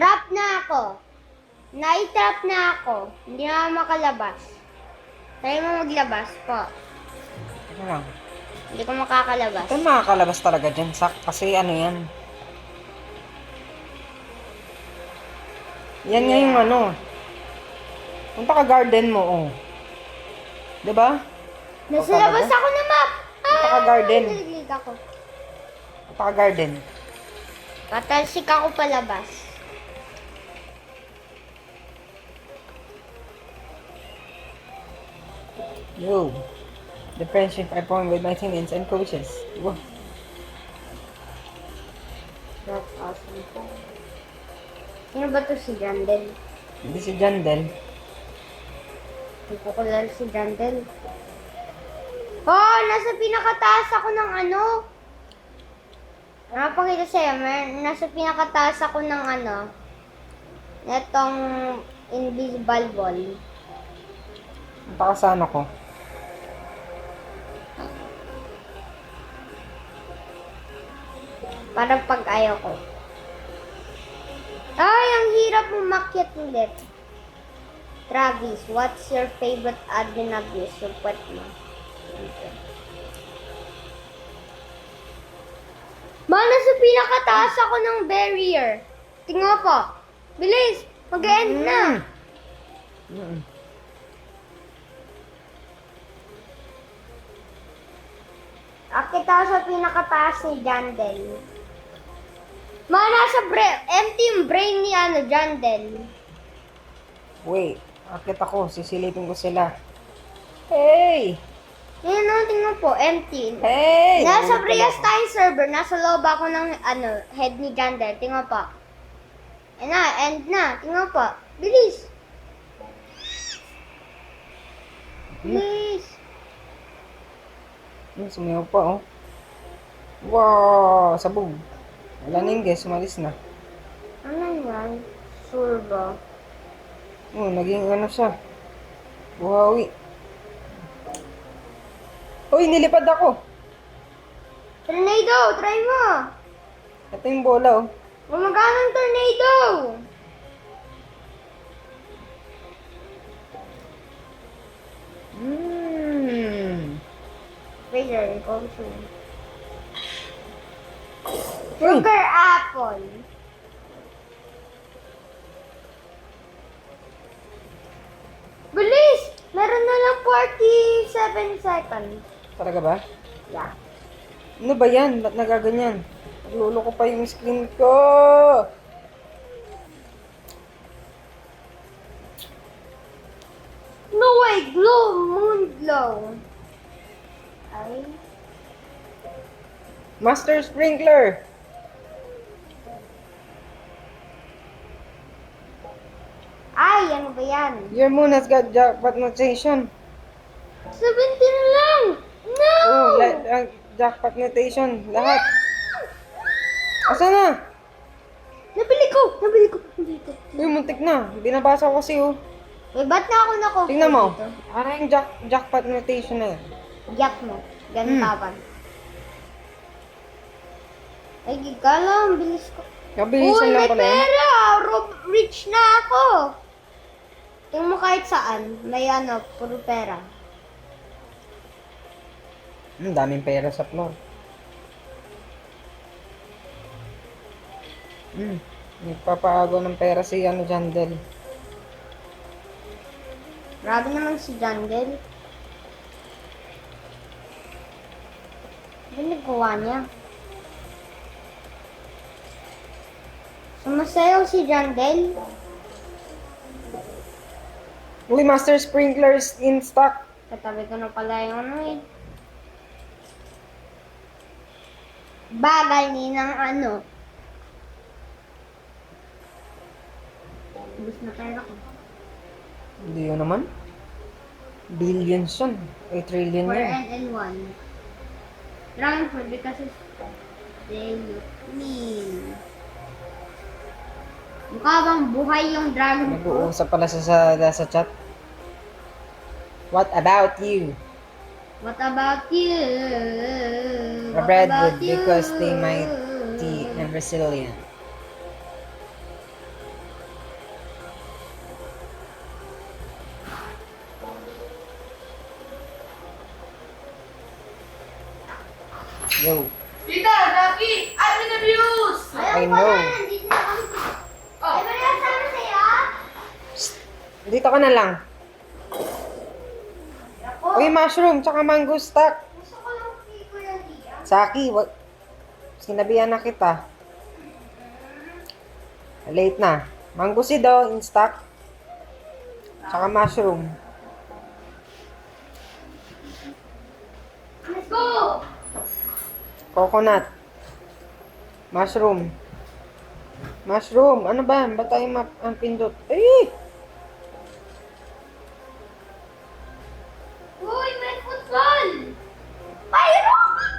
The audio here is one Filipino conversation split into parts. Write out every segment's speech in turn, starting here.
Trap na ako. Nai-trap na ako. Hindi na ako makalabas. Try mo maglabas po. Ano lang. Hindi ko makakalabas. Ito makakalabas talaga dyan, Sak. Kasi ano yan. Yan nga yung ano. Punta ka garden mo, oh. Diba? Nasa Punta ka labas ba? ako na map. Punta ka garden. Nalilig ako. Punta ka garden. Patalsik ako palabas. Yo. The friendship I formed with my teammates and coaches. Wow. That's awesome po. Sino ba to si Jandel? Hindi si Jandel. Hindi ko kilala si Jandel. Oh, nasa pinakataas ako ng ano. Napakita sa'yo, nasa pinakataas ako ng ano. Netong invisible ball. Punta ka saan ako? Para pag ayaw ko. Ay, ang hirap umakyat ulit. Travis, what's your favorite admin abuse? Support mo. Nasa pinakataas ako ng barrier. Tingnan po. Bilis! Mag-end na. Mm. Akit ako sa pinakataas ni Jandel. Nasa empty yung brain ni Jandel. Wait. Akit ako. Sisilipin ko sila. Hey! Yan o, tingnan po, empty. Hey! Nasa Nahulog Brias pala ako. Time server, nasa loob ako ng head ni Jandel. Tingnan po. End na. Tingnan po. Bilis! Bilis! Sumayaw pa, oh. Wow! Sabog. Wala na yung guess. Umalis na. Ano yan? Sure ba? Oh, naging ano siya. Buhawi. Uy, nilipad ako. Tornado! Try mo! Ito yung bola, oh. Gumagana ang tornado! Razor, ikaw soon. Uy! Sugar apple. Bilis! Meron na lang 47 seconds. Talaga ba? Yeah. Ano ba yan? Ba't nagaganyan? Naglolo ko pa yung screen ko. No way! Glow! Moon glow. Ay. Master Sprinkler! Ay, ano ba yan? Your moon has got jackpot notation. 70 na lang! No! Oh, jackpot notation. Lahat. Asa na? Nabili ko! Nabili ko! Nabili ko. Uy, muntik na. Binabasa ko kasi, oh. Uy, ba't na ako nako? Tingnan mo. Ano yung jackpot notation na yan? Yak mo. Ganun tawag. Ay, gigala. Ang bilis ko. Kabilisan Uy, lang may pala yan. pera! Rich na ako! Tingnan mo kahit saan. May puro pera. Daming pera sa floor. Nagpapaagaw ng pera si Jandel. Grabe naman si Jandel. Ano nagawa niya? Sumasayaw si Jandel. Uy, Master Sprinklers in stock. Katabi ko na pala yung Bagal ni ng Ubus na pera ko. Hindi yun naman. Billions yun. 8 trillion 4 yan. and 1. Round 4 because they look mean. Mukha bang buhay yung dragon ko? Nag-uusap pala sa chat. What about you? What about you? A What redwood about you? because they mighty and resilient. Yo. Tita, Jackie, admin abuse! I Ayun ko know. na, nandito na kami. Oh. Ay, wala kasama sa'yo? Dito ka na lang. Ako. Uy, mushroom, tsaka mango stock. Gusto ko lang kay Kuya Liam. Saki, sinabihan na kita. Late na. Mango seed daw, in stock. Tsaka mushroom. Let's go! Coconut. Mushroom. Mushroom. Ano ba? Ba't tayo ang pindot? Ay! Uy, may football! Mayroon!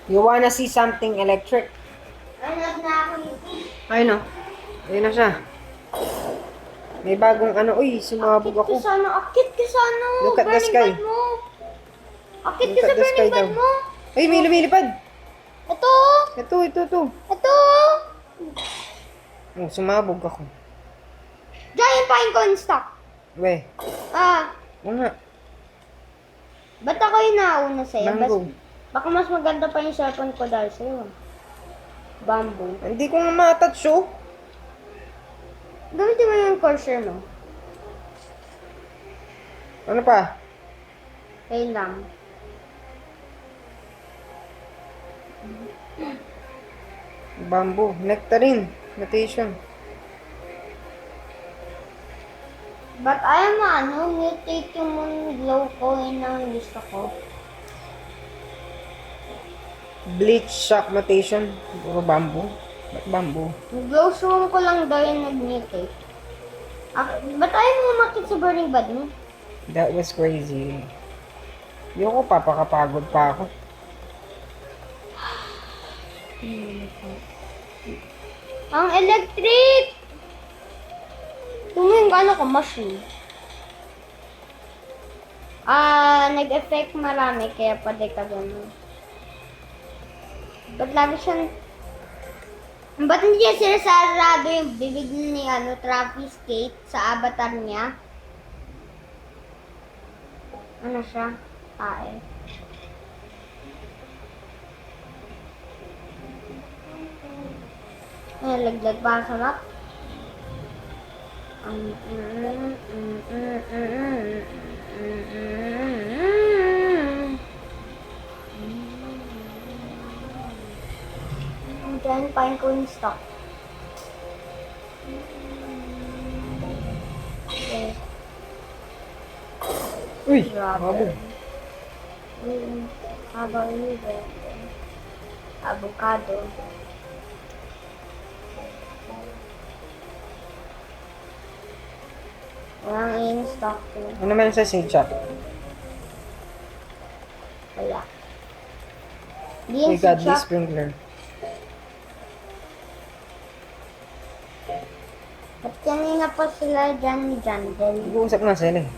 You wanna see something electric? Anak na ako nito. Ayun o. Ayun na siya. May bagong ano. Uy, sumabog ako. Akit ka sa ano, Look at the burning sky. bud mo. Akit Look ka sa at the sky burning bud daw. mo. Ay, may lumilipad. Ito, Ito. ito. Oh, sumabog ako. Giant pine cone stock. We. Ah, Oo nga. ba't ako yung nauna sa'yo? Mango. Baka mas maganda pa yung cellphone ko dahil sa'yo. Bamboo. Hindi ko nga matouch oh. Gamitin mo yung cursor mo. Ano pa? Ayun lang. Bamboo. Nectarine. Mutation. But ayaw mo ano, mutate yung glow ko, yun ang gusto ko. Bleach shock mutation. Puro bamboo. Ba't bamboo? Yung glow stone ko lang daw yung nag-mutate. Ba't ayaw mo umakit sa burning bud mo? That was crazy. Yung ko papakapagod pa ako. Ang electric! Tumingin ka ano ko, machine. Nag-effect marami, kaya pwede ka ganun. Ba't lagi siyang... Ba't hindi niya sinasarado yung bibig ni Travis Kate sa avatar niya? Ano siya? Tae. Ay, laglag pa sa map. Giant pine cone stock. Okay. Uy! Grabe. Bamboo. Habang yun, avocado. Walang in-stock yun. Ano naman sa seed shop? Wala. Hindi Uy, yung godly shop. sprinkler. At kanina pa sila dyan ni Jandel. Nag-uusap nga sila eh.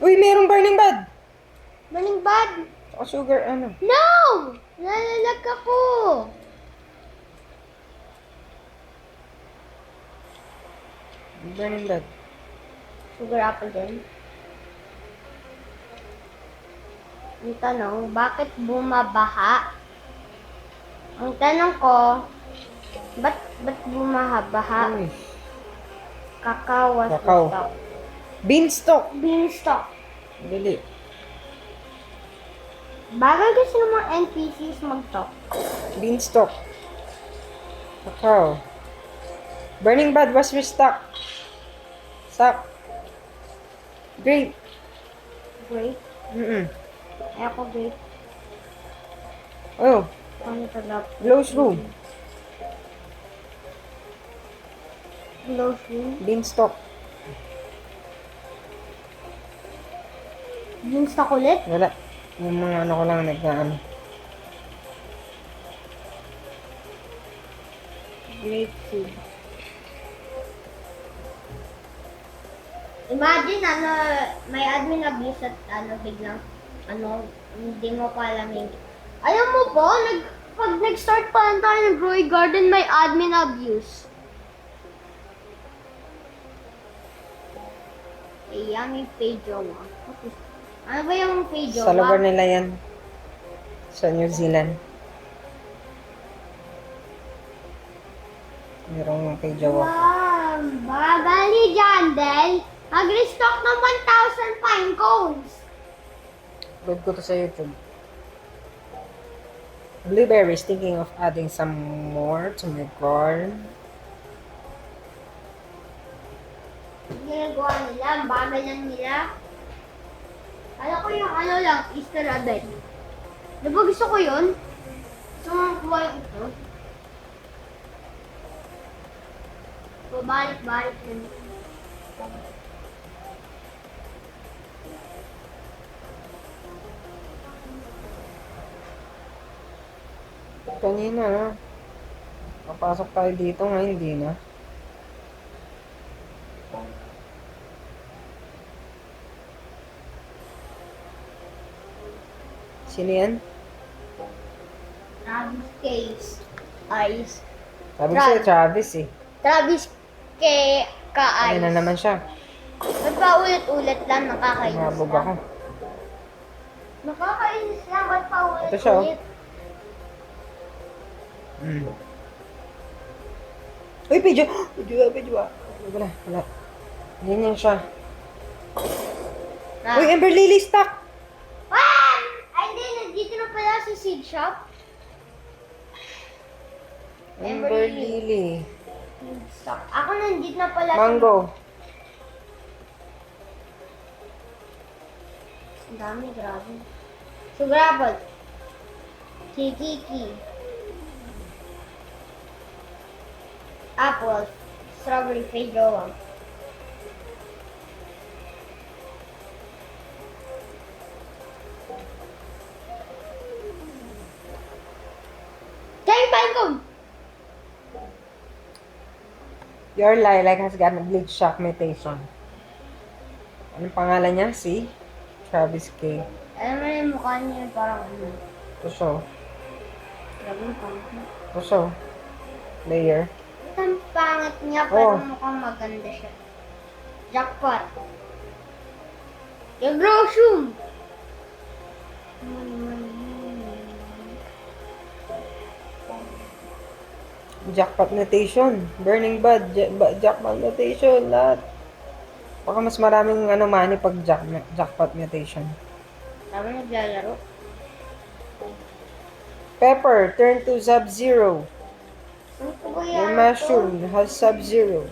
Uy, mayroong burning bud! Burning bud! Saka sugar, ano? No! Nalalag ako! Burning bud. Sugar apple din. Ang tanong, bakit bumabaha? Ang tanong ko, ba't bumaha-baha? Uy. Kakao was Kakao. stock. Beanstalk! Beanstalk. Dali. Bagay kasi ng mga NPCs mag-talk. Beanstalk. Cacao. Burning bud was restocked. Stock. Grape. Great. Ay ako great. Oh, Ano talap? Glow's room. Lotion. Beanstalk. Beanstalk ulit? Wala. Yung mga ano ko lang nag-ano. Grape seed. Imagine, may admin abuse at biglang, hindi mo pa alam yung... Alam mo po, pag nag-start pa lang tayo ng Growy Garden, may admin abuse. Yummy Peijowa. Ano ba yung Peijowa? Sa lugar nila yan. Sa New Zealand. Merong kay Jawa. Wow! Bagal ni Jandel. Mag-restock ng 1,000 pine cones. Upload ko to sa YouTube. Blueberries, thinking of adding some more to my garden. Ginagawa nila, ang bagal lang nila. Kala ko yung Easter egg. Diba gusto ko yun? Gusto mo kuha yung ito? Pabalik-balik yun. Kanina na. Papasok tayo dito ngayon, hindi na. Sino yan? Travis Case. Eyes. Sabi ko sa'yo, Travis eh. Travis Ka-Eyes. Ayun na naman siya. Ba't pa ulit-ulit lang nakakainis Mabog lang? ako. Nakakainis lang, ba't pa Ito siya, oh. ulit-ulit? Uy, Pedro! Pedro! Wala. Ganyan siya. Ah. Uy, Ember Lily, stock! Ah! Ay, hindi. Nandito na pala sa seed shop. Ember Ember Lily. Lily. Stock. Ako nandito na pala Mango. Ang dami, grabe. So, grabe. Kikiki. Apple. Strawberry Feijoa. Giant Pinecone! Your lilac has gotten a bleach shock mutation. Anong pangalan niya? Si? Travis K. Alam mo yung mukha niya parang Puso. Grabe yung pangit. Puso. Layer. Ang pangit niya, pero mukhang maganda siya. Jackpot. Yung Groshum! Jackpot mutation. Burning Bud. Jackpot mutation. Lahat. Baka mas maraming money pag jackpot mutation. Tama naglalaro. Pepper. Turn to Sub-Zero. Ano po ba Your yan? mushroom has Sub-Zero.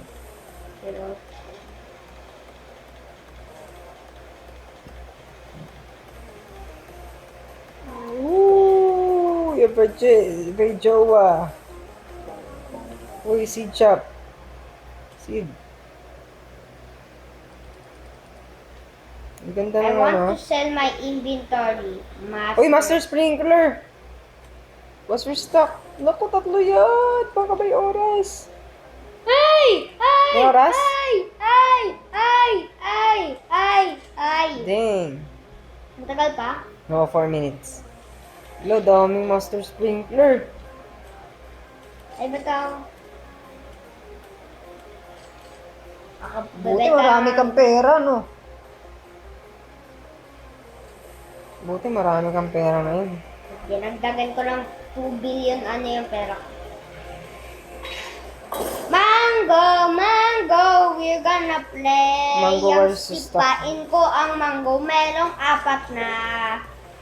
Pero, Ooh, yung Virjoa. Uy, seed shop. Seed. Ang ganda I ng want to sell my inventory. Uy, Master Sprinkler! Was restock. Naku, 3 yan. Baka may oras. Ay! Ay! May oras? Ay! Ay! Ay! Ay! Ay! Ay! Dang. Matagal pa? No, 4 minutes. Hello, daming Master Sprinkler. Ay, ba't ako? Buti marami kang pera, no? Buti marami kang pera ngayon. Dinagdagan ko ng 2 billion yung pera ko. Mango, we're gonna play. Mango Yung versus sipain ko ang mango, merong 4 na.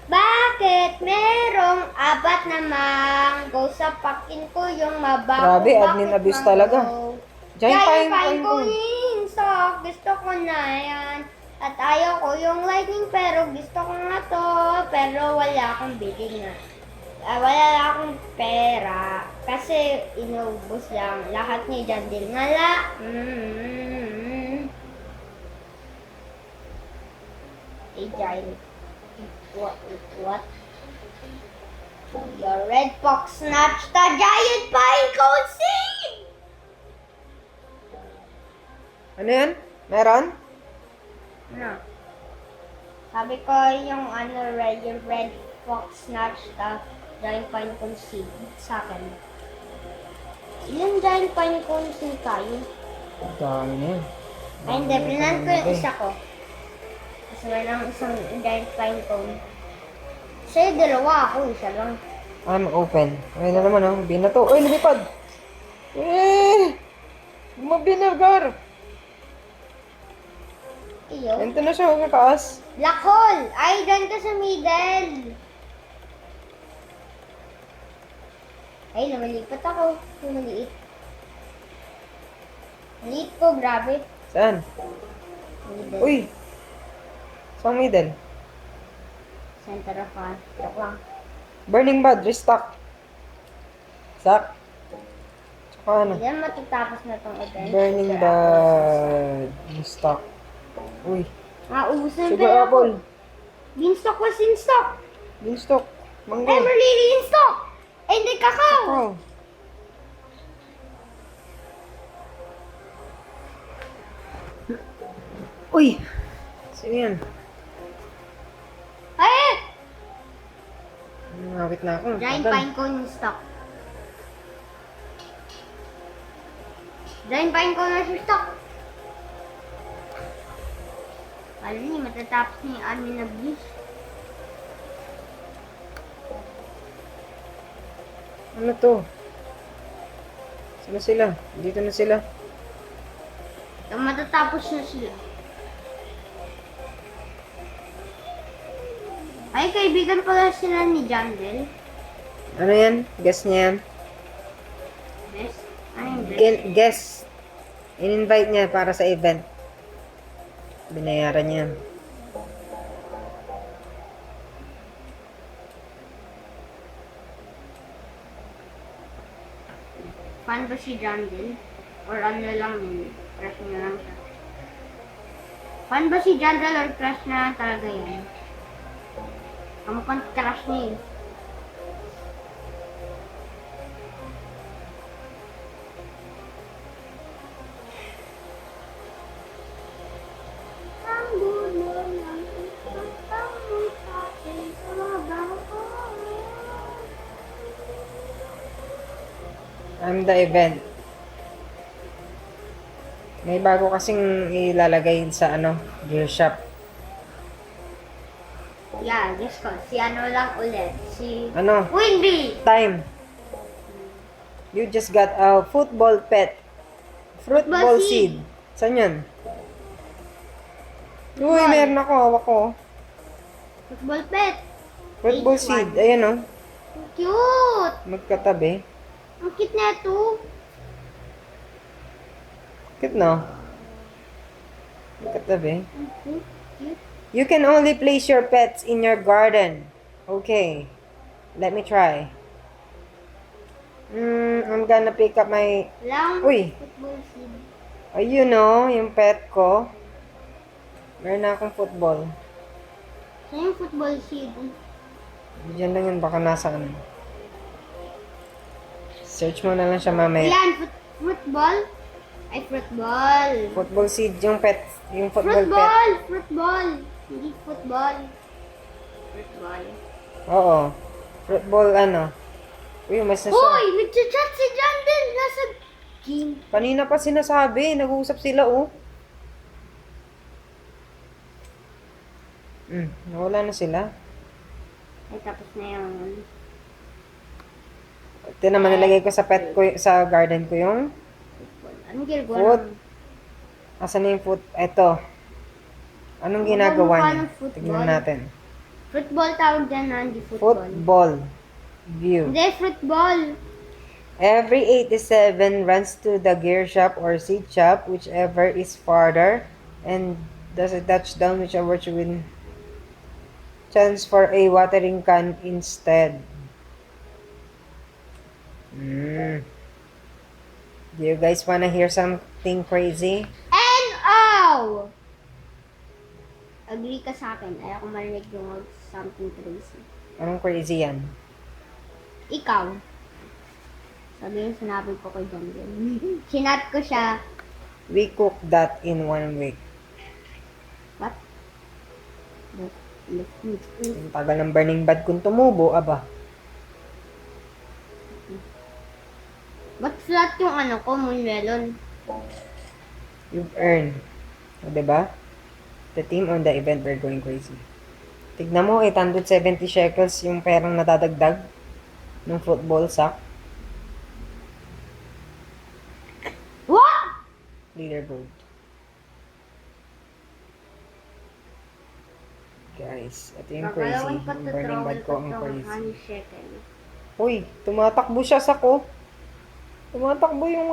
Bakit merong 4 na mango? Sapakin ko yung mabaho. Grabe, admin Bakit abuse mango? talaga. Giant Giant pine ko cone. stock. Gusto ko na yan. At ayaw ko yung lightning pero gusto ko nga to. Pero wala akong bilig na. Wala akong pera. Kasi inubos lang. Lahat ni Jandil ngala. Giant. What? Your red fox snatched the giant pine cone seed! Ano yan? Meron? Ano? Sabi ko yung yung red fox snatch giant pine cone seed sa akin. Ilang giant pine cone seed tayo? Ang dami na yan. Ay, hindi. Pinan ko yung isa ko. Kasi walang isang giant pine cone. Kasi dalawa ako, isa lang. I'm open. Ayun na naman, oh. Binato. Uy, lumipad! Eh! Mabinagar! Iyo. Ito na siya, kakaas. Black hole! Ay, dyan ka sa middle! Ay, lumalipat ako. Lumaliit. Maliit ko, grabe. Saan? Middle. Uy! Sa middle. Center of joke lang. Burning Bud, restock. Sak. Tsaka ano? Hindi na matatapos na tong event. Burning Bud, restock. Uy, Maubusan sugar apple. Beanstalk was in stock. Beanstalk. Mango. Emerald in stock. Ay, hindi, kakao. Oh. Uy! Sino yan? Ay! Nakakit na ako. Giant Asan? pine cone in stock. Giant pine cone in stock. Alam niyo, matatapos niya yung amin na views. Ano to? Saan sila? Dito na sila. Yung matatapos na sila. Ay, kaibigan pala sila ni Jandel. Ano yan? Guess niya yan? Yes. Ay, hindi. Guess. In-invite niya para sa event. Binayaran niya. Fan ba si Jandel? Or ano lang yun? Crush niya lang siya. Fan ba si Jandel or crush na talaga yan? Kamukhang crush niya eh. Ang gulo ng isang mo sa akin sa mabaho. I'm the event. May bago kasing ilalagay sa gear shop. Yeah, guess ko. Si ano lang ulit. Si Ano? Winby! Time. You just got a football pet. Fruitball Football seed. seed. Saan yun? Uy, Football. meron ako. Hawak ko. Football pet. Fruitball H1. seed. Ayan oh. Cute! Magkatabi. Ang cute na ito. Cute no? Magkatabi. Ang cute. Cute. You can only place your pets in your garden. Okay. Let me try. I'm gonna pick up my... Lang Uy. football seed. Ayun oh, yung pet ko. Meron na akong football. Saan yung football seed? Diyan lang yun, baka nasaan. Search mo na lang siya mamaya. Yan, football. Ay, football. Football seed, yung pet, yung football pet. Football! Football! Hindi football. Football. Oo. Football Uy, mas na siya. Uy! Nagchat-chat si John din! Nasa game. Kanina pa sinasabi, nag-uusap sila oh. Nawala na sila. Ay, tapos na yung... Ito naman nilagay ko sa pet ko, sa garden ko yung Football. Anong ginagawa foot. ng- Asan na yung foot? Eto. Anong ginagawa mukha niya? ng football? Tignan natin. Football tawag dyan na, hindi football. Football. View. Hindi, football. Every 8 to 7 runs to the gear shop or seed shop, whichever is farther, and does a touchdown, whichever to win chance for a watering can instead. Do you guys wanna hear something crazy? N-O! Agree ka sa akin. Ayaw ko marinig yung something crazy. Anong crazy yan? Ikaw. Sabi yung sinabi ko kay John din. Sinat ko siya. We cooked that in 1 week. What? Ang tagal ng burning bad kung tumubo, aba. Ba't flat yung ano ko, moon melon? You've earned. O, diba? The team on the event were going crazy. Tignan mo, 870 shekels yung perang nadadagdag ng football sack. What? Leaderboard. Guys, ito yung crazy. Gagalawin pa Yung to burning travel bad ko ko ang to crazy. 1 second. Uy, tumatakbo siya sa ko. Tumatakbo yung